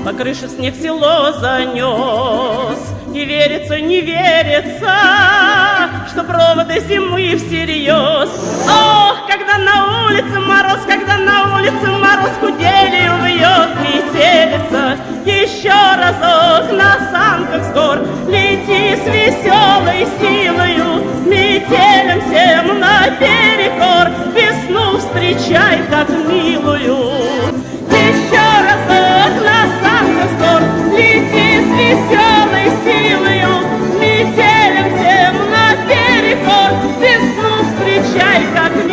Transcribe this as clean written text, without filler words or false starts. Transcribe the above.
По крыше снег село занес, и верится, не верится, что проводы зимы всерьез. Ох, когда на улице мороз, когда на улице мороз, куделью вьет метелица. Еще разок на санках с гор лети с веселой силою, метелям всем наперекор, весну встречай как милую. Еще разок на санках с гор лети с веселой силою, метелям всем наперекор, весну встречай как милую.